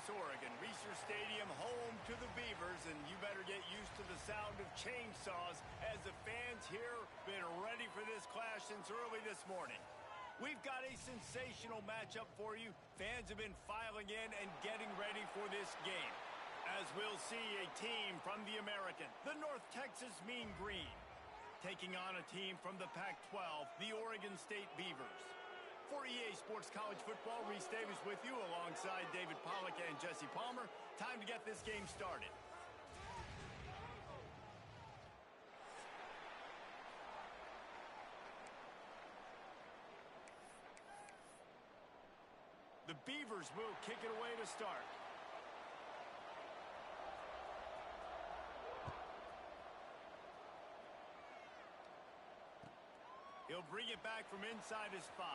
Corvallis, Oregon. Reser Stadium, home to the Beavers, and you better get used to the sound of chainsaws as the fans here been ready for this clash since early this morning. We've got a sensational matchup for you. Fans have been filing in and getting ready for this game, as we'll see a team from the American, the North Texas Mean Green, taking on a team from the Pac-12, the Oregon State Beavers. For EA Sports College Football, Reese Davis with you alongside David Pollack and Jesse Palmer. Time to get this game started. The Beavers will kick it away to start. He'll bring it back from inside his 5.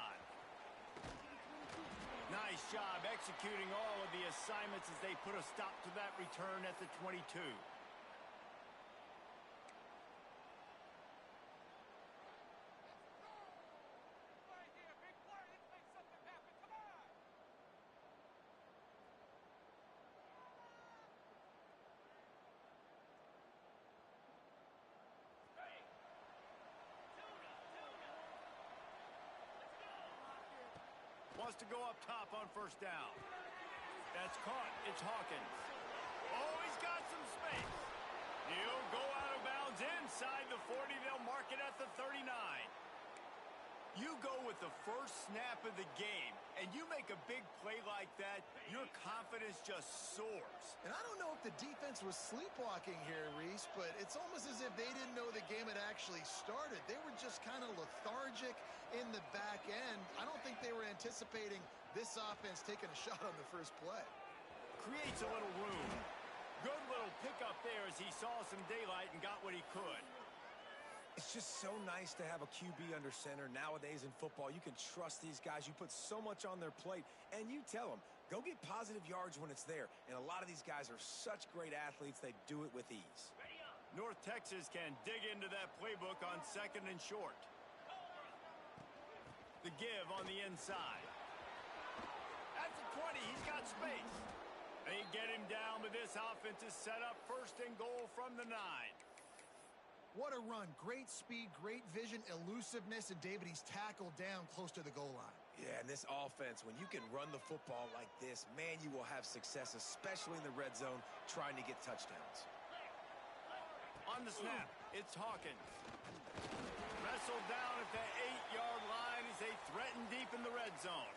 Nice job executing all of the assignments as they put a stop to that return at the 22. Wants to go up top on first down. That's caught. It's Hawkins. Oh, he's got some space. He'll go out of bounds inside the 40. They'll mark it at the 39. You go with the first snap of the game, and you make a big play like that, your confidence just soars. And I don't know if the defense was sleepwalking here, Reese, but it's almost as if they didn't know the game had actually started. They were just kind of lethargic in the back end. I don't think they were anticipating this offense taking a shot on the first play. Creates a little room. Good little pickup there as he saw some daylight and got what he could. It's just so nice to have a QB under center. Nowadays in football, you can trust these guys. You put so much on their plate, and you tell them, go get positive yards when it's there. And a lot of these guys are such great athletes, they do it with ease. North Texas can dig into that playbook on 2nd and short. The give on the inside. At the 20, he's got space. They get him down, but this offense is set up 1st and goal from the 9. What a run. Great speed, great vision, elusiveness, and David, he's tackled down close to the goal line. Yeah, and this offense, when you can run the football like this, man, you will have success, especially in the red zone, trying to get touchdowns. On the snap, it's Hawkins. Wrestled down at the 8-yard line as they threaten deep in the red zone.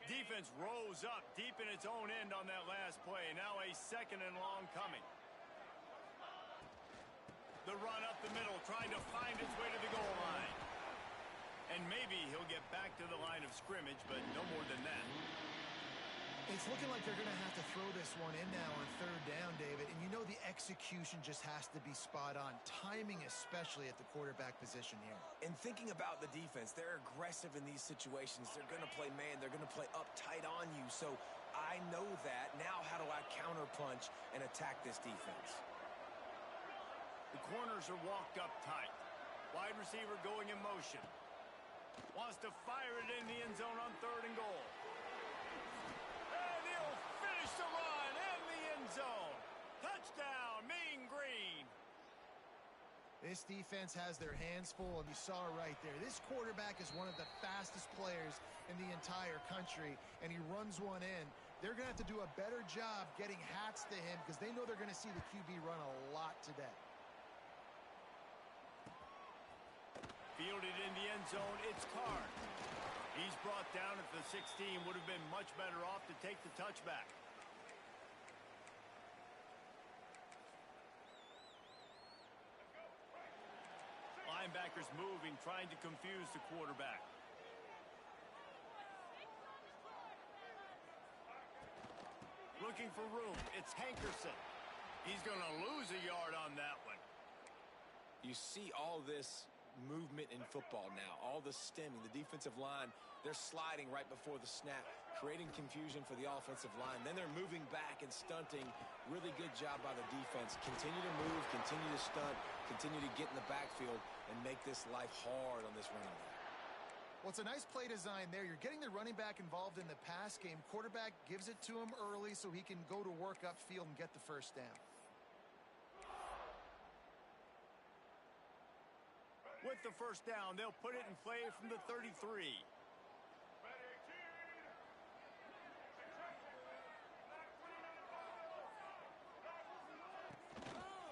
Defense rose up deep in its own end on that last play. Now a 2nd and long coming. The run up the middle, trying to find its way to the goal line. And maybe he'll get back to the line of scrimmage, but no more than that. It's looking like they're going to have to throw this one in now on 3rd down, David. And you know the execution just has to be spot on. Timing especially at the quarterback position here. And thinking about the defense, they're aggressive in these situations. They're going to play man. They're going to play up tight on you. So I know that. Now how do I counterpunch and attack this defense? The corners are walked up tight. Wide receiver going in motion. Wants to fire it in the end zone on 3rd and goal. And he'll finish the run in the end zone. Touchdown, Mean Green. This defense has their hands full, and you saw it right there. This quarterback is one of the fastest players in the entire country, and he runs one in. They're going to have to do a better job getting hats to him because they know they're going to see the QB run a lot today. Fielded in the end zone, it's Card. He's brought down at the 16. Would have been much better off to take the touchback. Linebackers moving, trying to confuse the quarterback. Looking for room. It's Hankerson. He's going to lose a yard on that one. You see all this movement in football now. All the stemming, the defensive line, they're sliding right before the snap, creating confusion for the offensive line. Then they're moving back and stunting. Really good job by the defense. Continue to move, continue to stunt, continue to get in the backfield and make this life hard on this running back. Well, it's a nice play design there. You're getting the running back involved in the pass game. Quarterback gives it to him early so he can go to work upfield and get the first down. With the first down, they'll put it in play from the 33.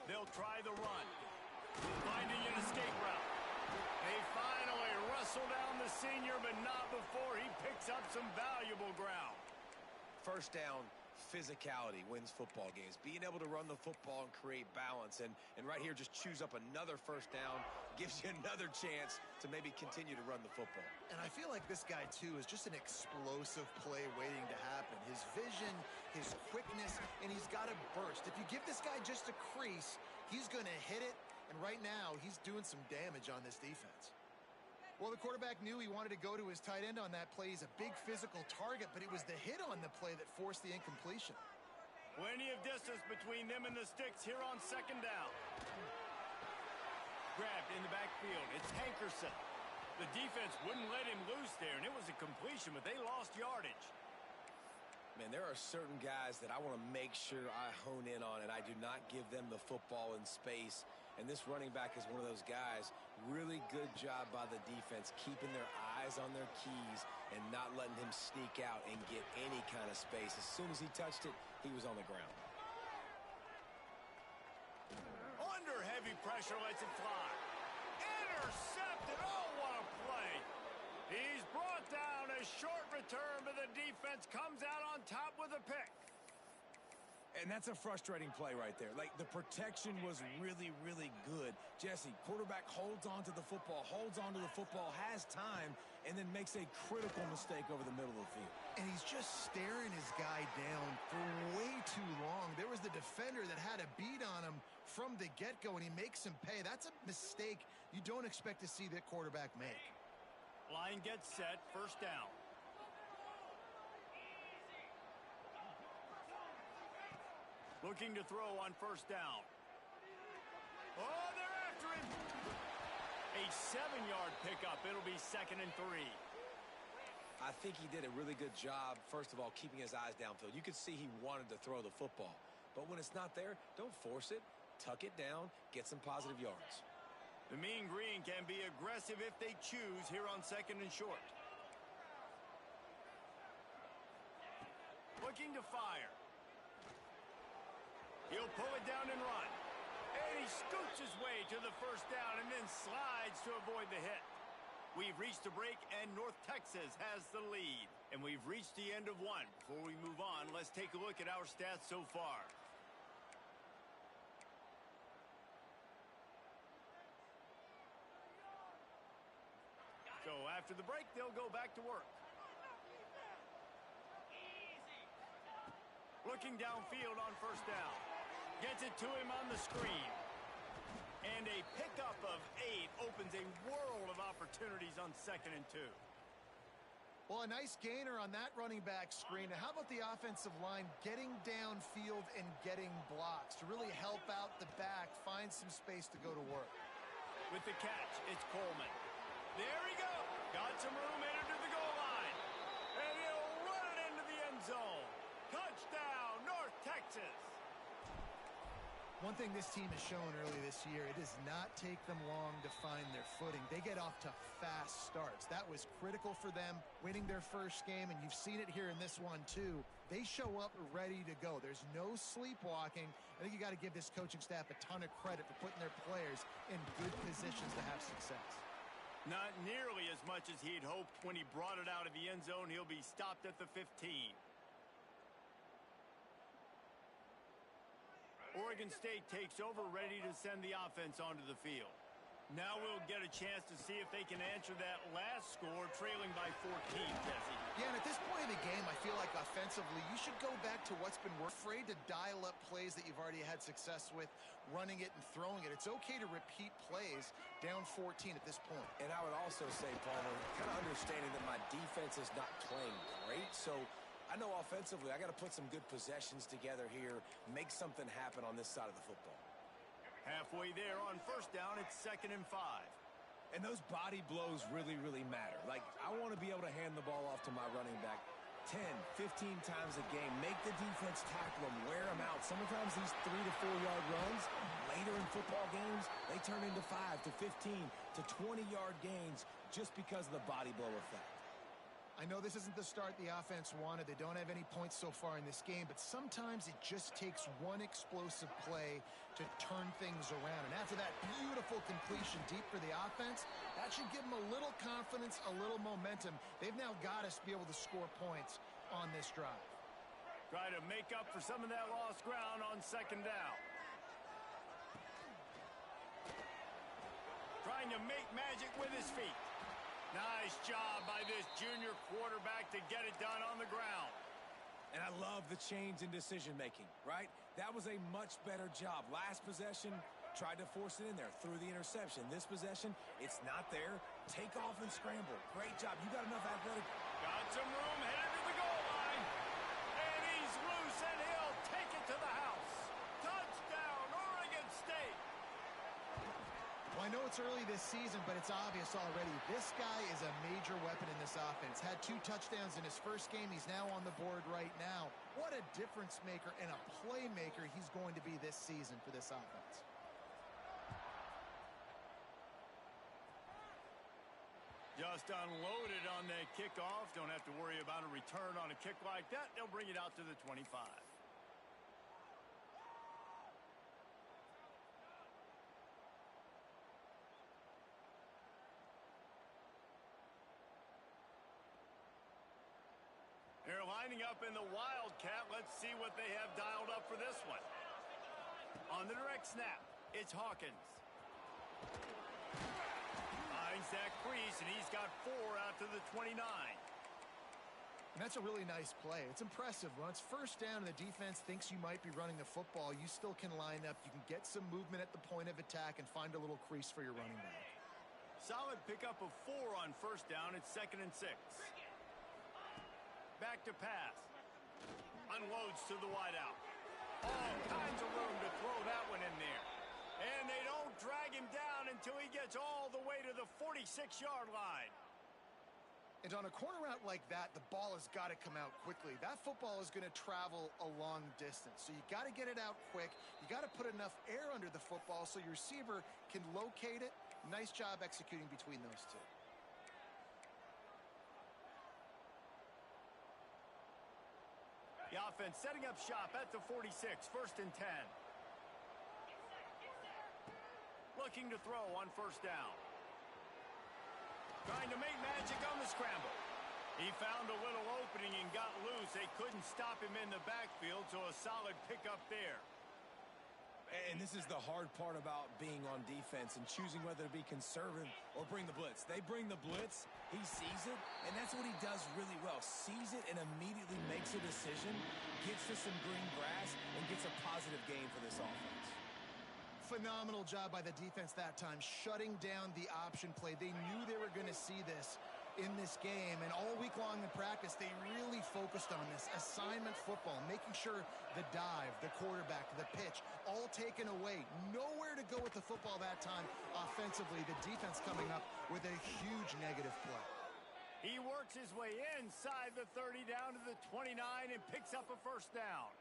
They'll try the run. Finding an escape route. They finally wrestle down the senior, but not before he picks up some valuable ground. First down, physicality wins football games. Being able to run the football and create balance. And right here, just choose up another first down. Gives you another chance to maybe continue to run the football. And I feel like this guy, too, is just an explosive play waiting to happen. His vision, his quickness, and he's got a burst. If you give this guy just a crease, he's going to hit it. And right now, he's doing some damage on this defense. Well, the quarterback knew he wanted to go to his tight end on that play. He's a big physical target, but it was the hit on the play that forced the incompletion. Plenty of distance between them and the sticks here on second down. Grabbed in the backfield. It's Hankerson. The defense wouldn't let him loose there, and it was a completion, but they lost yardage. Man, there are certain guys that I want to make sure I hone in on, and I do not give them the football in space. And this running back is one of those guys. Really good job by the defense, keeping their eyes on their keys and not letting him sneak out and get any kind of space. As soon as he touched it, he was on the ground. Under heavy pressure, lets it fly. Intercepted. Oh, what a play. He's brought down. A short return, but the defense comes out on top with a pick. And that's a frustrating play right there. Like, the protection was really, really good. Jesse, quarterback holds on to the football, has time, and then makes a critical mistake over the middle of the field. And he's just staring his guy down for way too long. There was the defender that had a beat on him from the get-go, and he makes him pay. That's a mistake you don't expect to see that quarterback make. Line gets set, first down. Looking to throw on first down. Oh, they're after him. A 7-yard pickup. It'll be 2nd and 3. I think he did a really good job, first of all, keeping his eyes downfield. You could see he wanted to throw the football. But when it's not there, don't force it. Tuck it down. Get some positive yards. The Mean Green can be aggressive if they choose here on 2nd and short. Looking to fire. He'll pull it down and run. And he scoots his way to the first down and then slides to avoid the hit. We've reached a break, and North Texas has the lead. And we've reached the end of one. Before we move on, let's take a look at our stats so far. So after the break, they'll go back to work. Looking downfield on first down. Gets it to him on the screen. And a pickup of 8 opens a world of opportunities on 2nd and 2. Well, a nice gainer on that running back screen. Now, how about the offensive line getting downfield and getting blocks to really help out the back, find some space to go to work? With the catch, it's Coleman. There he goes. Got some room entered to the goal line. And he'll run it into the end zone. Touchdown, North Texas. One thing this team has shown early this year, it does not take them long to find their footing. They get off to fast starts. That was critical for them, winning their first game, and you've seen it here in this one too. They show up ready to go. There's no sleepwalking. I think you got to give this coaching staff a ton of credit for putting their players in good positions to have success. Not nearly as much as he'd hoped when he brought it out of the end zone. He'll be stopped at the 15. Oregon State takes over, ready to send the offense onto the field. Now we'll get a chance to see if they can answer that last score, trailing by 14, Jesse. Yeah, and at this point in the game, I feel like offensively, you should go back to what's been afraid to dial up plays that you've already had success with, running it and throwing it. It's okay to repeat plays down 14 at this point. And I would also say, Palmer, kind of understanding that my defense is not playing great, so I know offensively I got to put some good possessions together here, make something happen on this side of the football. Halfway there on first down, it's 2nd and 5. And those body blows really, really matter. Like, I want to be able to hand the ball off to my running back 10, 15 times a game. Make the defense tackle them, wear them out. Sometimes these 3 to 4 yard runs, later in football games, they turn into 5 to 15 to 20 yard gains just because of the body blow effect. I know this isn't the start the offense wanted. They don't have any points so far in this game, but sometimes it just takes one explosive play to turn things around. And after that beautiful completion deep for the offense, that should give them a little confidence, a little momentum. They've now got us to be able to score points on this drive. Try to make up for some of that lost ground on 2nd down. Trying to make magic with his feet. Nice job by this junior quarterback to get it done on the ground. And I love the change in decision-making, right? That was a much better job. Last possession, tried to force it in there, threw the interception. This possession, it's not there. Take off and scramble. Great job. You got enough athletic. Got some room headed to the goal line. And he's loose, and he'll take it to the house. Touchdown, Oregon State. Well, I know it's early this season, but it's obvious already. This guy is a major weapon in this offense. Had 2 touchdowns in his first game. He's now on the board right now. What a difference maker and a playmaker he's going to be this season for this offense. Just unloaded on that kickoff. Don't have to worry about a return on a kick like that. They'll bring it out to the 25. They're lining up in the Wildcat. Let's see what they have dialed up for this one. On the direct snap, it's Hawkins. Finds that crease, and he's got 4 out to the 29. And that's a really nice play. It's impressive. When it's first down and the defense thinks you might be running the football, you still can line up. You can get some movement at the point of attack and find a little crease for your running back. Solid pickup of 4 on first down. It's 2nd and 6. Back to pass. Unloads to the wideout. All kinds of room to throw that one in there. And they don't drag him down until he gets all the way to the 46-yard line. And on a corner route like that, the ball has got to come out quickly. That football is going to travel a long distance. So you got to get it out quick. You got to put enough air under the football so your receiver can locate it. Nice job executing between those two. The offense setting up shop at the 46, 1st and 10. Looking to throw on first down. Trying to make magic on the scramble. He found a little opening and got loose. They couldn't stop him in the backfield, so a solid pickup there. And this is the hard part about being on defense and choosing whether to be conservative or bring the blitz. They bring the blitz, he sees it, and that's what he does really well. Sees it and immediately makes a decision, gets to some green grass, and gets a positive gain for this offense. Phenomenal job by the defense that time, shutting down the option play. They knew they were going to see this in this game, and all week long in practice, they really focused on this assignment football, making sure the dive, the quarterback, the pitch, all taken away. Nowhere to go with the football that time offensively. The defense coming up with a huge negative play. He works his way inside the 30 down to the 29 and picks up a first down.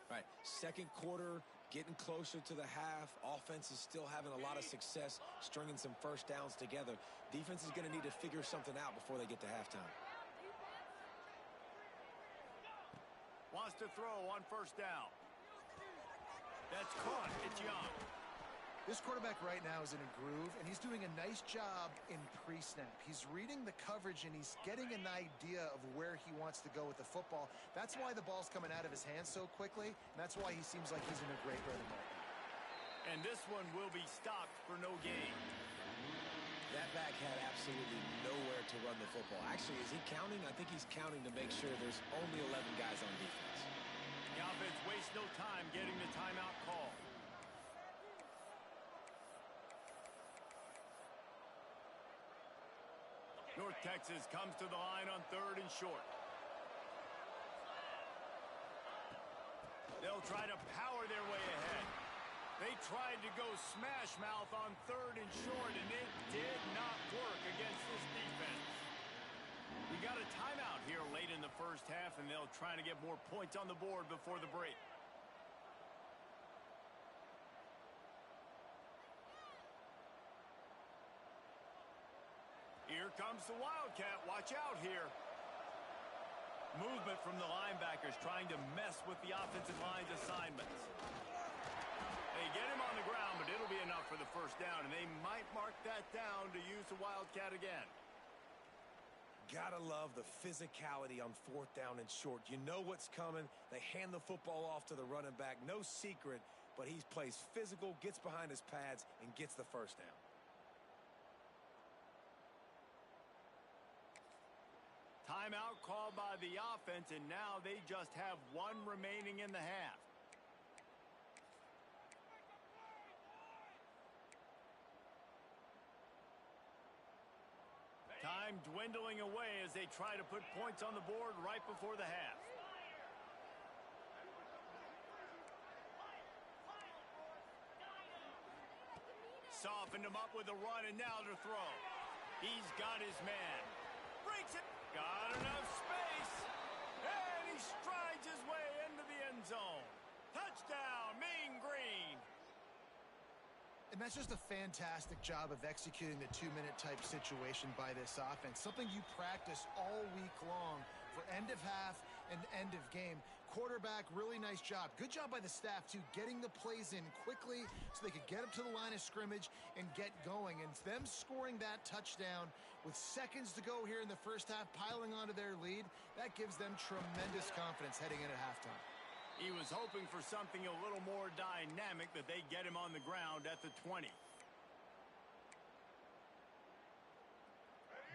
Right, second quarter, getting closer to the half. Offense is still having a lot of success stringing some first downs together. Defense is going to need to figure something out before they get to halftime. Wants to throw on first down. That's caught. It's Young. This quarterback right now is in a groove, and he's doing a nice job in pre-snap. He's reading the coverage, and he's getting an idea of where he wants to go with the football. That's why the ball's coming out of his hands so quickly, and that's why he seems like he's in a great rhythm right now. And this one will be stopped for no gain. That back had absolutely nowhere to run the football. Actually, is he counting? I think he's counting to make sure there's only 11 guys on defense. The offense wastes no time getting the timeout call. North Texas comes to the line on 3rd and short. They'll try to power their way ahead. They tried to go smash mouth on 3rd and short, and it did not work against this defense. We got a timeout here late in the first half, and they'll try to get more points on the board before the break. Here comes the Wildcat. Watch out here. Movement from the linebackers trying to mess with the offensive line's assignments. They get him on the ground, but it'll be enough for the first down, and they might mark that down to use the Wildcat again. Gotta love the physicality on 4th down and short. You know what's coming. They hand the football off to the running back. No secret, but he plays physical, gets behind his pads, and gets the first down. Timeout called by the offense, and now they just have 1 remaining in the half. Time dwindling away as they try to put points on the board right before the half. Softened him up with a run, and now to throw. He's got his man. Breaks it. Got enough space. And he strides his way into the end zone. Touchdown, Mean Green. And that's just a fantastic job of executing the 2-minute type situation by this offense. Something you practice all week long for end of half and end of game. Quarterback, really nice job. Good job by the staff, too, getting the plays in quickly so they could get up to the line of scrimmage and get going. And them scoring that touchdown with seconds to go here in the first half, piling onto their lead, that gives them tremendous confidence heading into halftime. He was hoping for something a little more dynamic, but they get him on the ground at the 20.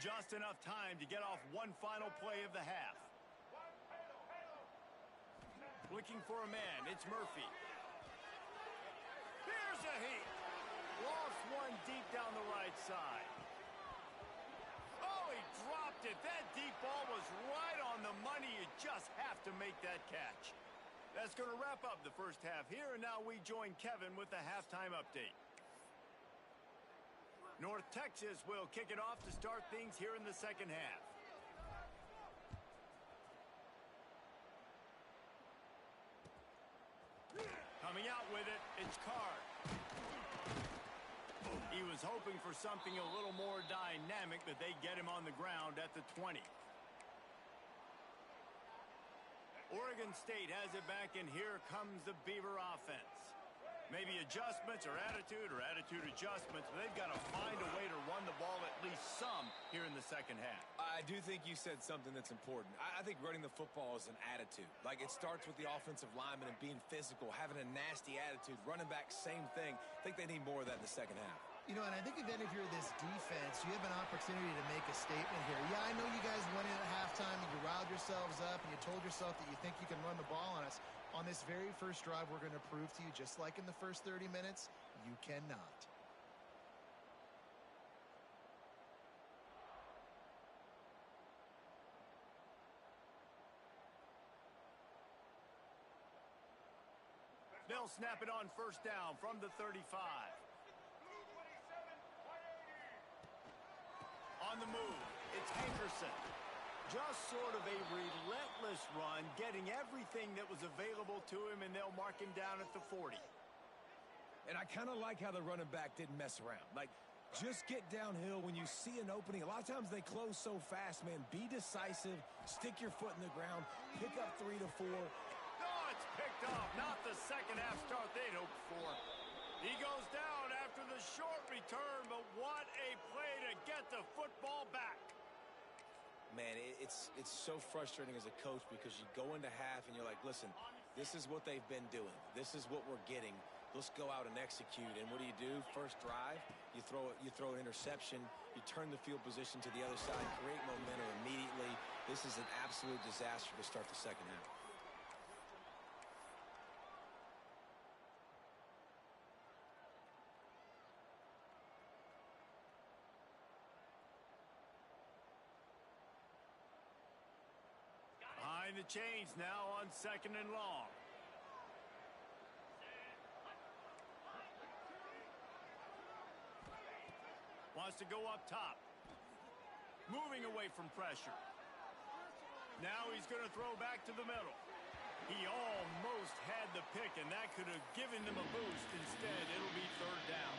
Just enough time to get off one final play of the half. Looking for a man, it's Murphy. Here's a heat. Lost one deep down the right side. Oh, he dropped it. That deep ball was right on the money. You just have to make that catch. That's going to wrap up the first half here, and now we join Kevin with the halftime update. North Texas will kick it off to start things here in the second half. Coming out with it, it's Card. He was hoping for something a little more dynamic, but they get him on the ground at the 20. Oregon State has it back, and here comes the Beaver offense. Maybe adjustments or attitude adjustments, but they've got to find a way to run the ball at least some here in the second half. I do think you said something that's important. I think running the football is an attitude. Like, it starts with the offensive lineman and being physical, having a nasty attitude. Running back, same thing. I think they need more of that in the second half. You know, and I think then if you're this defense, you have an opportunity to make a statement here. Yeah, I know you guys went in at halftime and you riled yourselves up and you told yourself that you think you can run the ball on us. On this very first drive, we're going to prove to you, just like in the first 30 minutes, you cannot. They'll snap it on first down from the 35. On the move, it's Hankerson. Just sort of a relentless run, getting everything that was available to him, and they'll mark him down at the 40. And I kind of like how the running back didn't mess around. Like, just get downhill when you see an opening. A lot of times they close so fast, man. Be decisive, stick your foot in the ground, pick up 3 to 4. Oh, it's picked off. Not the second half start they'd hoped for. He goes down after the short return, but what a play to get the football back. Man, it's so frustrating as a coach because you go into half and you're like, listen, this is what they've been doing. This is what we're getting. let's go out and execute. And what do? First drive, you throw an interception, you turn the field position to the other side, create momentum immediately. This is an absolute disaster to start the second half. Behind the chains now on 2nd and long. Wants to go up top. Moving away from pressure. Now he's going to throw back to the middle. He almost had the pick, and that could have given them a boost. Instead, it'll be 3rd down.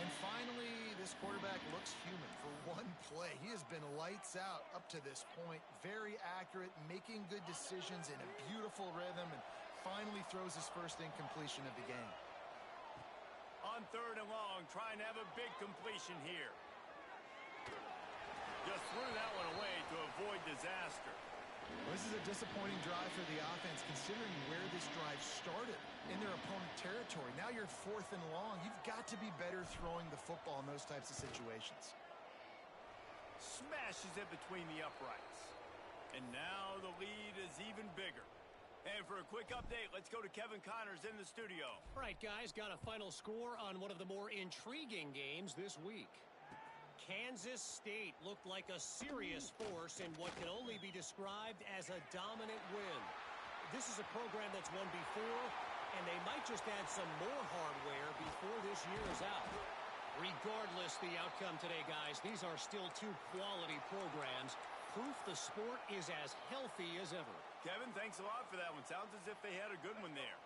And finally, this quarterback looks human for one play. He has been lights out up to this point. Very accurate, making good decisions in a beautiful rhythm, and finally throws his first incompletion of the game. On 3rd and long, trying to have a big completion here. Just threw that one away to avoid disaster. This is a disappointing drive for the offense, considering where this drive started in their opponent territory. Now you're 4th and long. You've got to be better throwing the football in those types of situations. Smashes it between the uprights. And now the lead is even bigger. And for a quick update, let's go to Kevin Connors in the studio. All right, guys, got a final score on one of the more intriguing games this week. Kansas State looked like a serious force in what can only be described as a dominant win. This is a program that's won before, and they might just add some more hardware before this year is out. Regardless the outcome today, guys, these are still two quality programs. Proof the sport is as healthy as ever. Kevin, thanks a lot for that one. Sounds as if they had a good one there.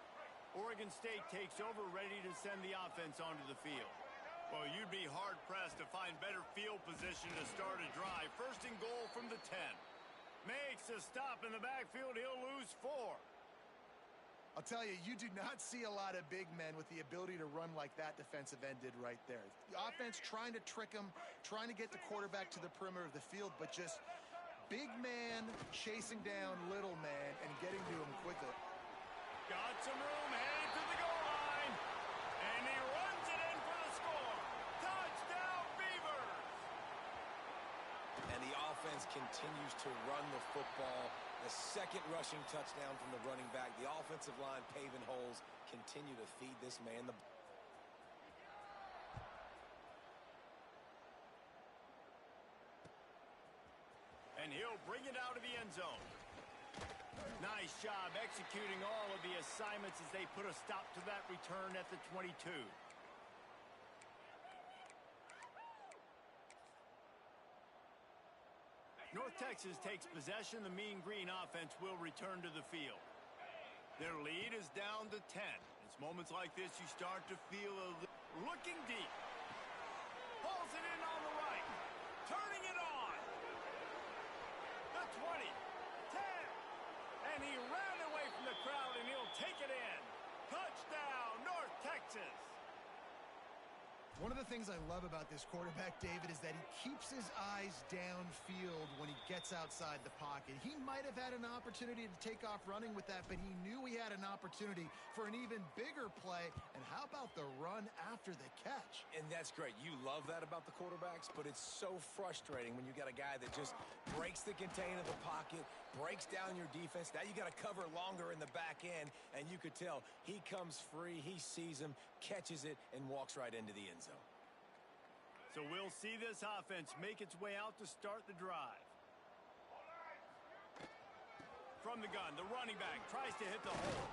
Oregon State takes over, ready to send the offense onto the field. Well, you'd be hard-pressed to find better field position to start a drive. 1st and goal from the 10. Makes a stop in the backfield. He'll lose 4. I'll tell you, you do not see a lot of big men with the ability to run like that defensive end did right there. The offense trying to trick him, trying to get the quarterback to the perimeter of the field, but just big man chasing down little man and getting to him quickly. Got some room, headed to the goal line. And he runs it in for the score. Touchdown, Beavers! And the offense continues to run the football. The 2nd rushing touchdown from the running back. The offensive line paving holes. Continue to feed this man the ball. And he'll bring it out of the end zone. Nice job executing all of the assignments as they put a stop to that return at the 22. North Texas takes possession. The Mean Green offense will return to the field. Their lead is down to 10. It's moments like this you start to feel looking deep. Pulls it in on the right. Turning it on. The 20. 10. And he ran away from the crowd, and he'll take it in. Touchdown, North Texas. One of the things I love about this quarterback, David, is that he keeps his eyes downfield when he gets outside the pocket. He might have had an opportunity to take off running with that, but he knew he had an opportunity for an even bigger play. And how about the run after the catch? And that's great. You love that about the quarterbacks, but it's so frustrating when you got a guy that just breaks the contain of the pocket, breaks down your defense. Now you got to cover longer in the back end, and you could tell he comes free, he sees him, catches it, and walks right into the end zone. So we'll see this offense make its way out to start the drive. From the gun, the running back tries to hit the hole.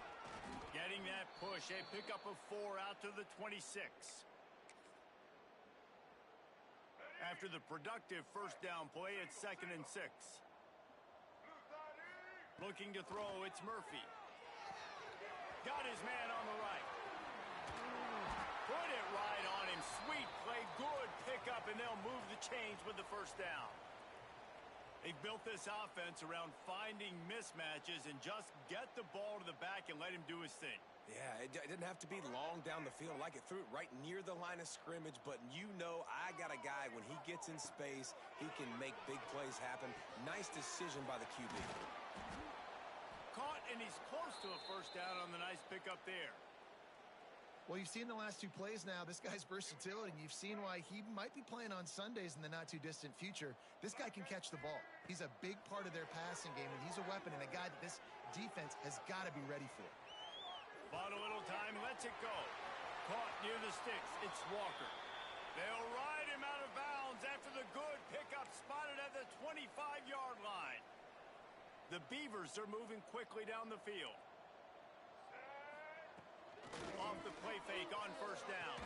Getting that push, a pickup of 4 out to the 26. After the productive 1st down play, it's 2nd and 6. Looking to throw, it's Murphy. Got his man on the right. Put it right on him. Sweet play, good pickup, and they'll move the chains with the 1st down. They've built this offense around finding mismatches and just get the ball to the back and let him do his thing. Yeah, it didn't have to be long down the field. Like it threw it right near the line of scrimmage, but you know I got a guy, when he gets in space, he can make big plays happen. Nice decision by the QB. Caught, and he's close to a 1st down on the nice pickup there. Well, you've seen the last two plays now. This guy's versatility, and you've seen why he might be playing on Sundays in the not-too-distant future. This guy can catch the ball. He's a big part of their passing game, and he's a weapon and a guy that this defense has got to be ready for. Bought a little time, lets it go. Caught near the sticks. It's Walker. They'll ride him out of bounds after the good pickup spotted at the 25-yard line. The Beavers are moving quickly down the field. Off the play fake on first down.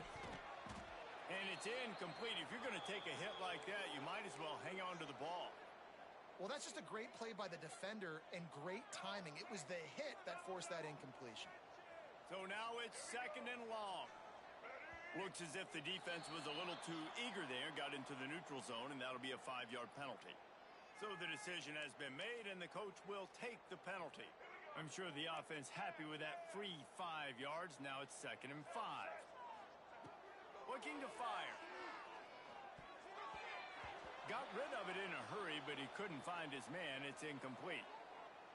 And it's incomplete. If you're going to take a hit like that, you might as well hang on to the ball. Well, that's just a great play by the defender and great timing. It was the hit that forced that incompletion. So now it's second and long. Looks as if the defense was a little too eager there, got into the neutral zone, and that'll be a 5-yard penalty. So the decision has been made, and the coach will take the penalty. I'm sure the offense happy with that free 5 yards. Now it's second and 5. Looking to fire. Got rid of it in a hurry, but he couldn't find his man. It's incomplete.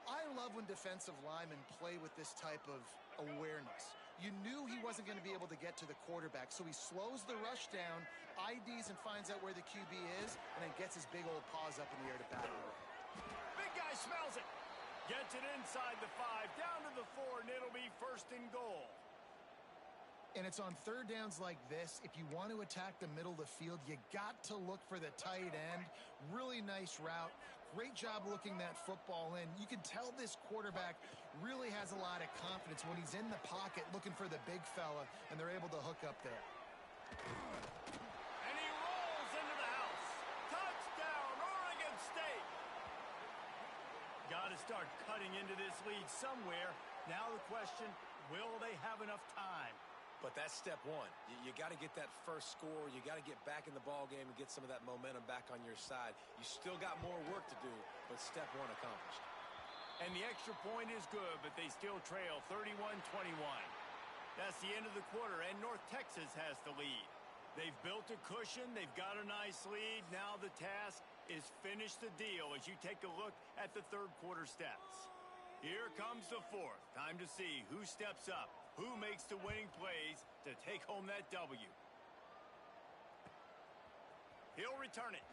I love when defensive linemen play with this type of awareness. You knew he wasn't going to be able to get to the quarterback, so he slows the rush down, IDs and finds out where the QB is, and then gets his big old paws up in the air to bat it away. Big guy smells it. Gets it inside the 5, down to the 4, and it'll be first and goal. And it's on third downs like this. If you want to attack the middle of the field, you got to look for the tight end. Really nice route. Great job looking that football in. You can tell this quarterback really has a lot of confidence when he's in the pocket looking for the big fella, and they're able to hook up there. And he rolls into the house. Touchdown, Oregon State. Got to start cutting into this lead somewhere. Now the question, will they have enough time? But that's step one. You got to get that first score. You got to get back in the ball game and get some of that momentum back on your side. You still got more work to do, but step one accomplished. And the extra point is good, but they still trail 31-21. That's the end of the quarter, and North Texas has the lead. They've built a cushion. They've got a nice lead. Now the task is finish the deal as you take a look at the third quarter stats. Here comes the fourth. Time to see who steps up. Who makes the winning plays to take home that W? He'll return it.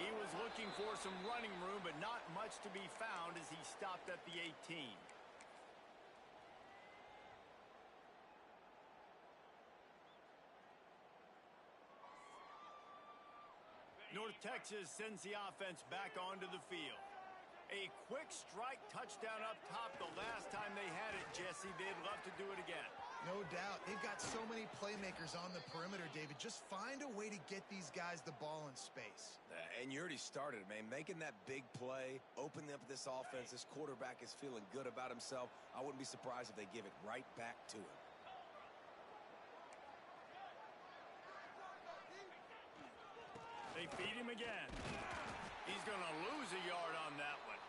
He was looking for some running room, but not much to be found as he stopped at the 18. North Texas sends the offense back onto the field. A quick strike touchdown up top the last time they had it, Jesse. They'd love to do it again. No doubt. They've got so many playmakers on the perimeter, David. Just find a way to get these guys the ball in space. And you already started, man. Making that big play, opening up this offense. This quarterback is feeling good about himself. I wouldn't be surprised if they give it right back to him. They feed him again. He's going to lose a yard on that one.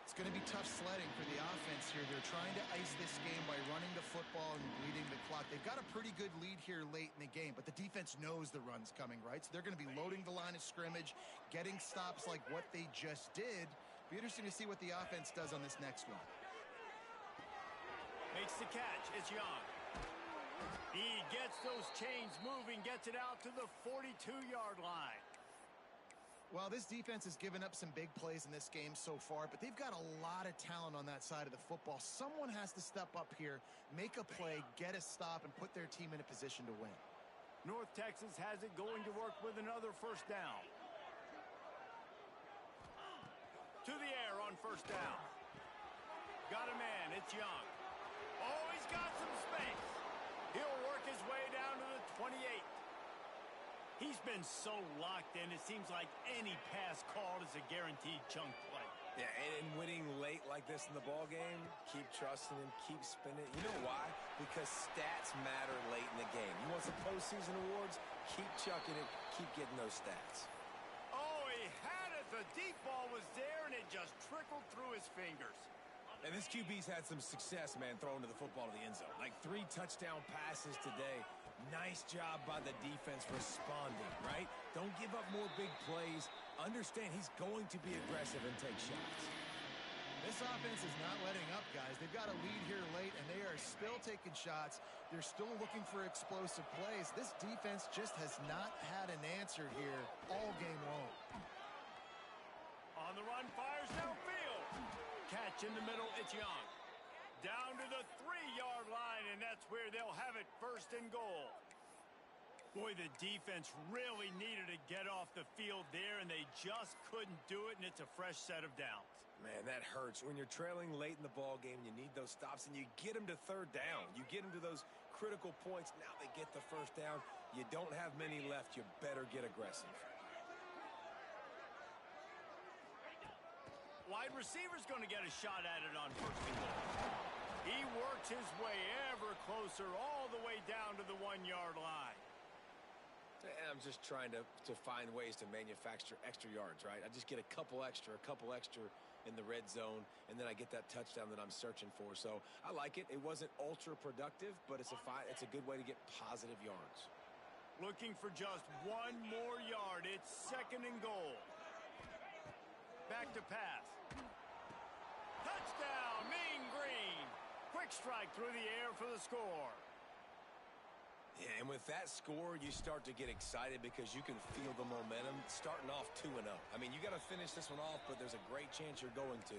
It's going to be tough sledding for the offense here. They're trying to ice this game by running the football and bleeding the clock. They've got a pretty good lead here late in the game, but the defense knows the run's coming, right? So they're going to be loading the line of scrimmage, getting stops like what they just did. Be interesting to see what the offense does on this next one. Makes the catch. It's Young. He gets those chains moving, gets it out to the 42-yard line. Well, this defense has given up some big plays in this game so far, but they've got a lot of talent on that side of the football. Someone has to step up here, make a play, get a stop, and put their team in a position to win. North Texas has it going to work with another first down. To the air on first down. Got a man. It's Young. Oh, he's got some space. He'll work his way down to the 28. He's been so locked in, it seems like any pass called is a guaranteed chunk play. Yeah, and winning late like this in the ball game, keep trusting him, keep spinning. You know why? Because stats matter late in the game. You want some postseason awards? Keep chucking it, keep getting those stats. Oh, he had it. The deep ball was there, and it just trickled through his fingers. And this QB's had some success, man, throwing to the football to the end zone. Like 3 touchdown passes today. Nice job by the defense responding, right? Don't give up more big plays. Understand he's going to be aggressive and take shots. This This offense is not letting up, guys. They've got a lead here late, and they are still taking shots. They're still looking for explosive plays. This defense just has not had an answer here all game long. On the run, fires downfield. Catch in the middle, it's Young. Down to the 3-yard line, and that's where they'll have it, first and goal. Boy, the defense really needed to get off the field there, and they just couldn't do it, and it's a fresh set of downs. Man, that hurts. When you're trailing late in the ball game, you need those stops, and you get them to third down. You get them to those critical points. Now they get the first down. You don't have many left. You better get aggressive. Wide receiver's going to get a shot at it on first and goal. He works his way ever closer all the way down to the 1-yard line. I'm just trying to find ways to manufacture extra yards, right? I just get a couple extra in the red zone, and then I get that touchdown that I'm searching for. So I like it. It wasn't ultra productive, but it's a good way to get positive yards. Looking for just one more yard. It's second and goal. Back to pass. Touchdown, Mean Green. Quick strike through the air for the score. Yeah, and with that score, you start to get excited because you can feel the momentum starting off 2-0. I mean, you got to finish this one off, but there's a great chance you're going to.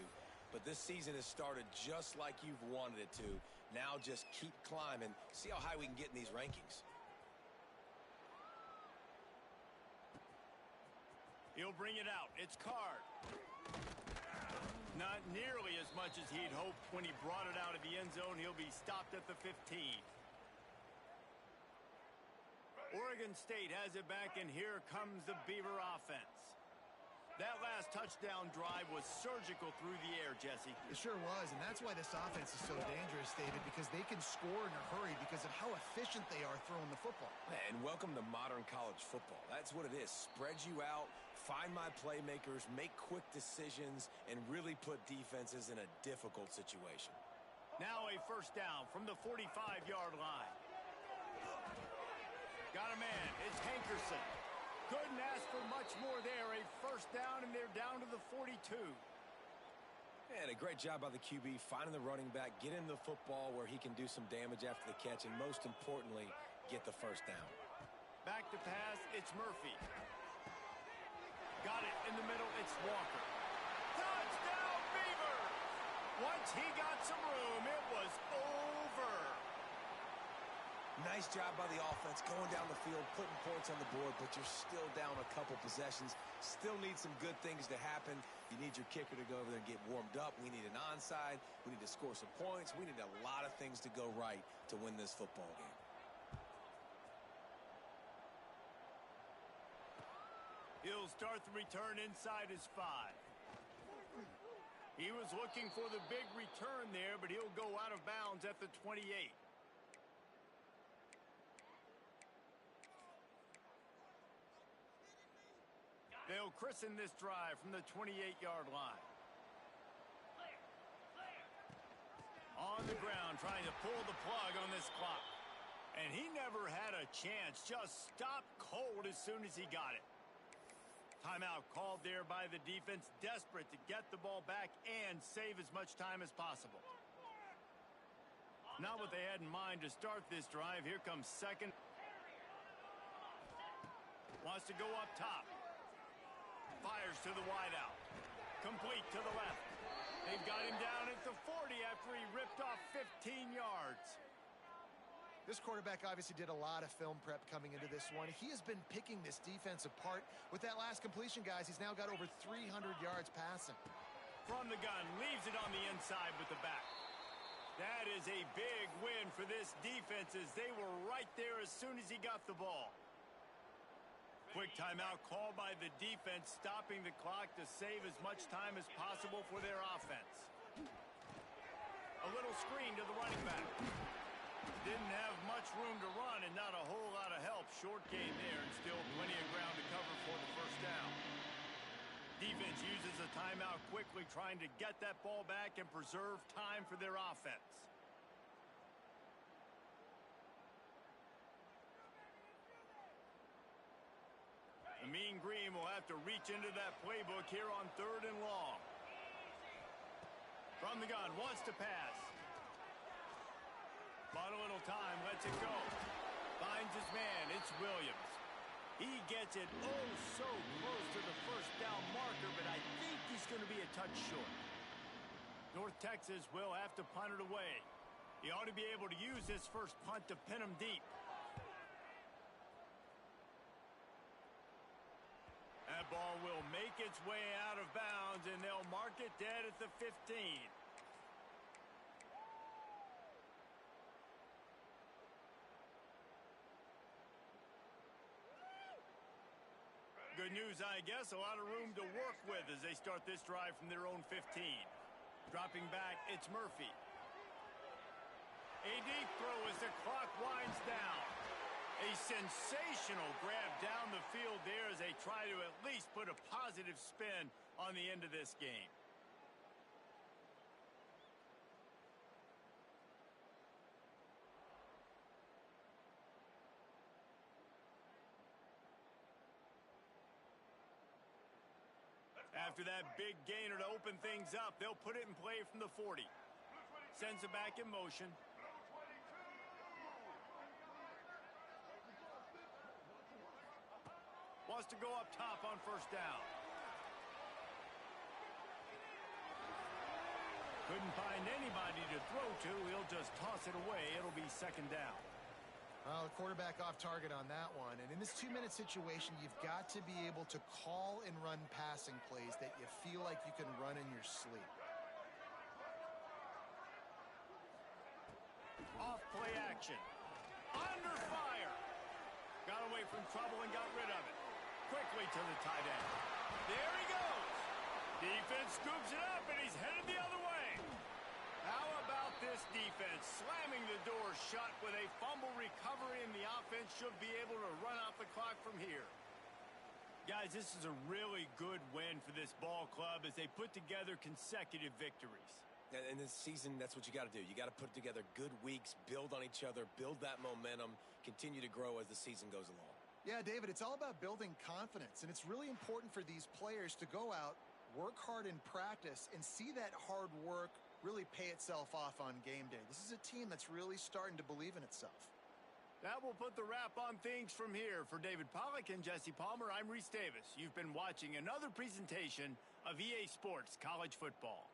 But this season has started just like you've wanted it to. Now just keep climbing. See how high we can get in these rankings. He'll bring it out. It's Card. Not nearly as much as he'd hoped when he brought it out of the end zone. He'll be stopped at the 15. Oregon State has it back, and here comes the Beaver offense. That last touchdown drive was surgical through the air, Jesse. It sure was, and that's why this offense is so dangerous, David, because they can score in a hurry because of how efficient they are throwing the football. And welcome to modern college football. That's what it is. Spread you out, find my playmakers, make quick decisions, and really put defenses in a difficult situation. Now a first down from the 45-yard line. Got a man. It's Hankerson. Couldn't ask for much more there. A first down, and they're down to the 42. And a great job by the QB finding the running back, getting the football where he can do some damage after the catch, and most importantly, get the first down. Back to pass. It's Murphy. Got it in the middle. It's Walker. Touchdown, Beavers! Once he got some room, it was over. Nice job by the offense going down the field, putting points on the board, but you're still down a couple possessions. Still need some good things to happen. You need your kicker to go over there and get warmed up. We need an onside. We need to score some points. We need a lot of things to go right to win this football game. He'll start the return inside his 5. He was looking for the big return there, but he'll go out of bounds at the 28. They'll christen this drive from the 28-yard line. On the ground, trying to pull the plug on this clock. And he never had a chance. Just stopped cold as soon as he got it. Timeout called there by the defense, desperate to get the ball back and save as much time as possible. Not what they had in mind to start this drive. Here comes second. Wants to go up top. Fires to the wideout. Complete to the left. They've got him down at the 40 after he ripped off 15 yards. This quarterback obviously did a lot of film prep coming into this one. He has been picking this defense apart. With that last completion, guys, he's now got over 300 yards passing. From the gun, leaves it on the inside with the back. That is a big win for this defense as they were right there as soon as he got the ball. Quick timeout called by the defense, stopping the clock to save as much time as possible for their offense. A little screen to the running back. Didn't have much room to run and not a whole lot of help. Short game there and still plenty of ground to cover for the first down. Defense uses a timeout quickly, trying to get that ball back and preserve time for their offense. The Mean Green will have to reach into that playbook here on 3rd and long. From the gun, wants to pass. Bought a little time, lets it go. Finds his man, it's Williams. He gets it oh so close to the first down marker, but I think he's going to be a touch short. North Texas will have to punt it away. He ought to be able to use this first punt to pin him deep. That ball will make its way out of bounds, and they'll mark it dead at the 15. Good news, I guess. A lot of room to work with as they start this drive from their own 15. Dropping back, it's Murphy. A deep throw as the clock winds down. A sensational grab down the field there as they try to at least put a positive spin on the end of this game. After that big gainer to open things up, they'll put it in play from the 40. Sends it back in motion. Wants to go up top on first down. Couldn't find anybody to throw to. He'll just toss it away. It'll be second down. Well, the quarterback off target on that one. And in this 2-minute situation, you've got to be able to call and run passing plays that you feel like you can run in your sleep. Off play action. Under fire. Got away from trouble and got rid of it. Quickly to the tight end. There he goes. Defense scoops it up, and he's headed the other way. How about this defense slamming the door shut with a fumble recovery, and the offense should be able to run out the clock from here. Guys, this is a really good win for this ball club as they put together consecutive victories. And this season, that's what you got to do. You got to put together good weeks, build on each other, build that momentum, continue to grow as the season goes along. Yeah, David, it's all about building confidence, and it's really important for these players to go out, work hard in practice, and see that hard work really pay itself off on game day. This is a team that's really starting to believe in itself. That will put the wrap on things from here. For David Pollack and Jesse Palmer, I'm Reese Davis. You've been watching another presentation of EA Sports College Football.